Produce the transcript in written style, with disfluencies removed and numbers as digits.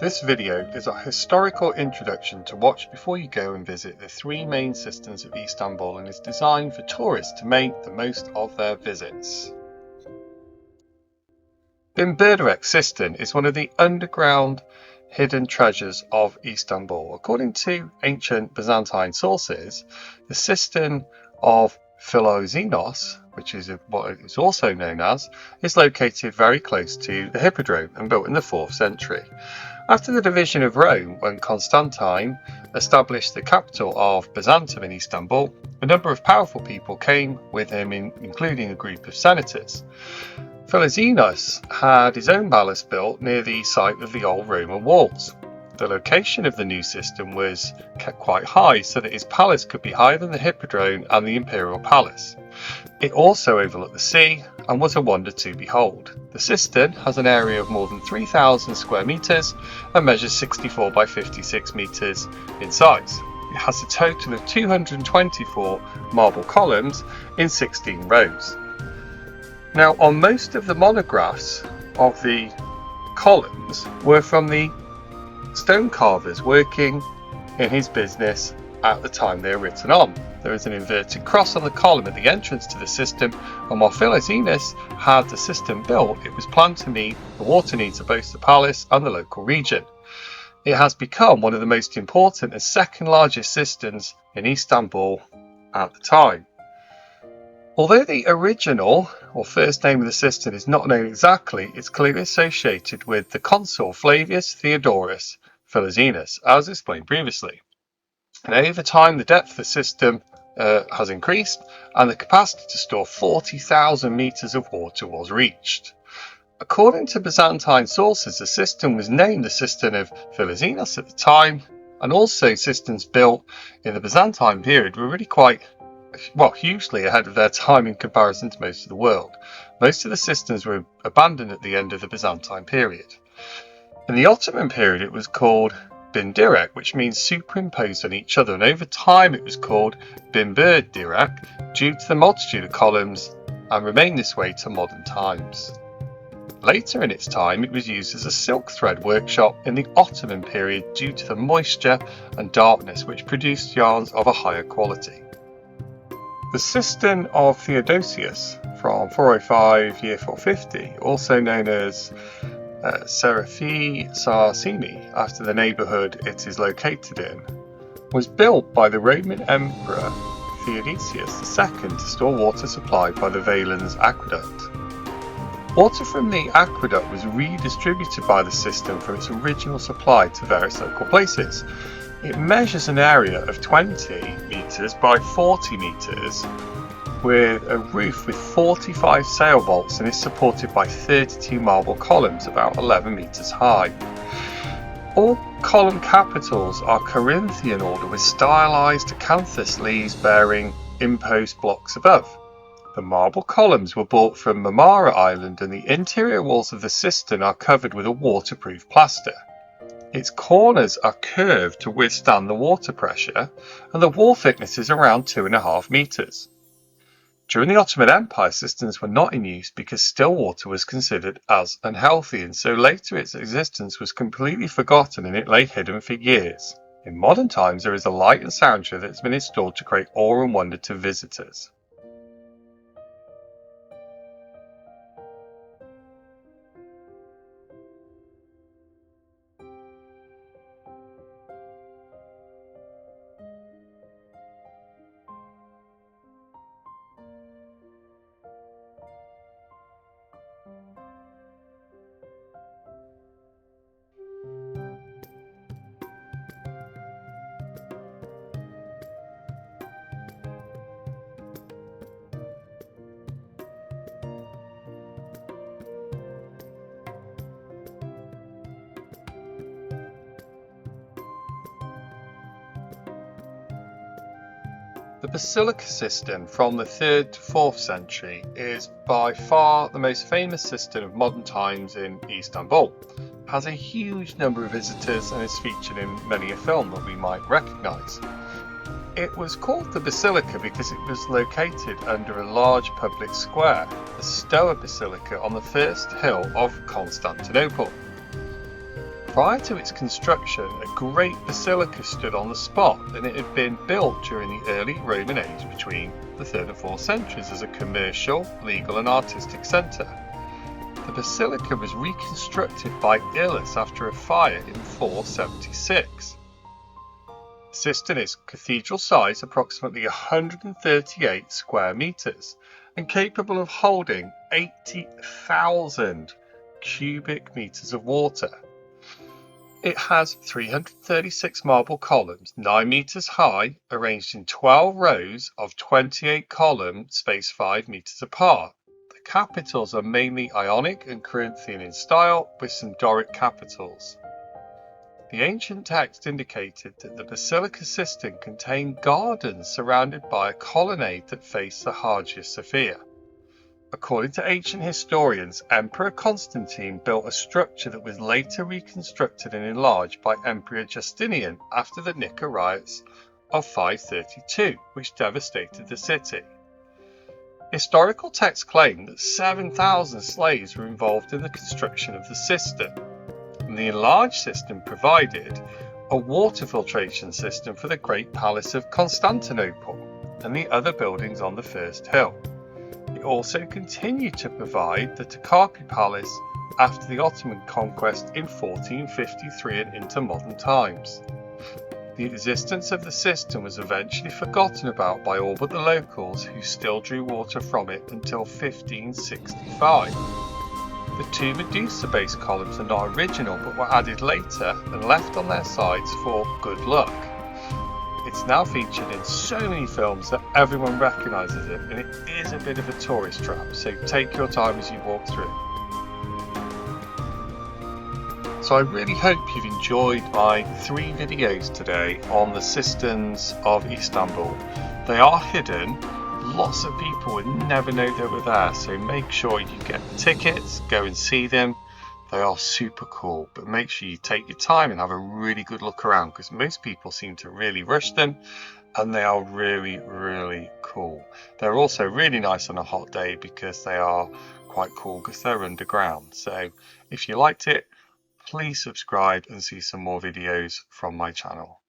This video is a historical introduction to watch before you go and visit the three main cisterns of Istanbul and is designed for tourists to make the most of their visits. Binbirdirek Cistern is one of the underground hidden treasures of Istanbul. According to ancient Byzantine sources, the Cistern of Philoxenos, which is what it is also known as, is located very close to the Hippodrome and built in the 4th century. After the division of Rome, when Constantine established the capital of Byzantum in Istanbul, a number of powerful people came with him, including a group of senators. Philoxenos had his own palace built near the site of the old Roman walls. The location of the new cistern was kept quite high so that his palace could be higher than the Hippodrome and the imperial palace. It also overlooked the sea and was a wonder to behold. The cistern has an area of more than 3,000 square metres and measures 64 by 56 metres in size. It has a total of 224 marble columns in 16 rows. Now, on most of the monographs of the columns were from the stone carvers working in his business at the time they were written on. There is an inverted cross on the column at the entrance to the cistern, and while Philoxenos had the cistern built, it was planned to meet the water needs of both the palace and the local region. It has become one of the most important and second largest cisterns in Istanbul at the time. Although the original or first name of the cistern is not known exactly, it's clearly associated with the consul Flavius Theodosius Philoxenos, as explained previously. And over time, the depth of the cistern has increased, and the capacity to store 40,000 metres of water was reached. According to Byzantine sources, the cistern was named the Cistern of Philoxenos at the time, and also cisterns built in the Byzantine period were really hugely ahead of their time in comparison to most of the world. Most of the cisterns were abandoned at the end of the Byzantine period. In the Ottoman period, it was called Binbirdirek, which means superimposed on each other, and over time it was called Binbirdirek due to the multitude of columns, and remained this way to modern times. Later in its time, it was used as a silk thread workshop in the Ottoman period due to the moisture and darkness, which produced yarns of a higher quality. The Cistern of Theodosius from 405 year 450, also known as Sarnici, after the neighbourhood it is located in, was built by the Roman Emperor Theodosius II to store water supplied by the Valens aqueduct. Water from the aqueduct was redistributed by the cistern from its original supply to various local places. It measures an area of 20 metres by 40 metres with a roof with 45 sail vaults and is supported by 32 marble columns about 11 metres high. All column capitals are Corinthian order with stylised acanthus leaves bearing impost blocks above. The marble columns were brought from Marmara Island, and the interior walls of the cistern are covered with a waterproof plaster. Its corners are curved to withstand the water pressure, and the wall thickness is around 2.5 metres. During the Ottoman Empire, cisterns were not in use because still water was considered as unhealthy, and so later its existence was completely forgotten and it lay hidden for years. In modern times, there is a light and sound show that has been installed to create awe and wonder to visitors. The Basilica Cistern from the 3rd to 4th century is by far the most famous cistern of modern times in Istanbul. It has a huge number of visitors and is featured in many a film that we might recognise. It was called the Basilica because it was located under a large public square, the Stoa Basilica on the first hill of Constantinople. Prior to its construction, a great basilica stood on the spot, and it had been built during the early Roman age between the 3rd and 4th centuries as a commercial, legal and artistic centre. The basilica was reconstructed by Illus after a fire in 476. The cistern is cathedral size, approximately 138 square metres, and capable of holding 80,000 cubic metres of water. It has 336 marble columns, 9 metres high, arranged in 12 rows of 28 columns spaced 5 metres apart. The capitals are mainly Ionic and Corinthian in style, with some Doric capitals. The ancient text indicated that the Basilica Cistern contained gardens surrounded by a colonnade that faced the Hagia Sophia. According to ancient historians, Emperor Constantine built a structure that was later reconstructed and enlarged by Emperor Justinian after the Nika riots of 532, which devastated the city. Historical texts claim that 7,000 slaves were involved in the construction of the cistern, and the enlarged cistern provided a water filtration system for the Great Palace of Constantinople and the other buildings on the first hill. It also continued to provide the Topkapi Palace after the Ottoman conquest in 1453 and into modern times. The existence of the cistern was eventually forgotten about by all but the locals, who still drew water from it until 1565. The two Medusa-based columns are not original but were added later and left on their sides for good luck. It's now featured in so many films that everyone recognises it, and it is a bit of a tourist trap, so take your time as you walk through. So I really hope you've enjoyed my 3 videos today on the Cisterns of Istanbul. They are hidden. Lots of people would never know they were there, so make sure you get the tickets, go and see them. They are super cool, but make sure you take your time and have a really good look around, because most people seem to really rush them, and they are really, really cool. They're also really nice on a hot day because they are quite cool because they're underground. So if you liked it, please subscribe and see some more videos from my channel.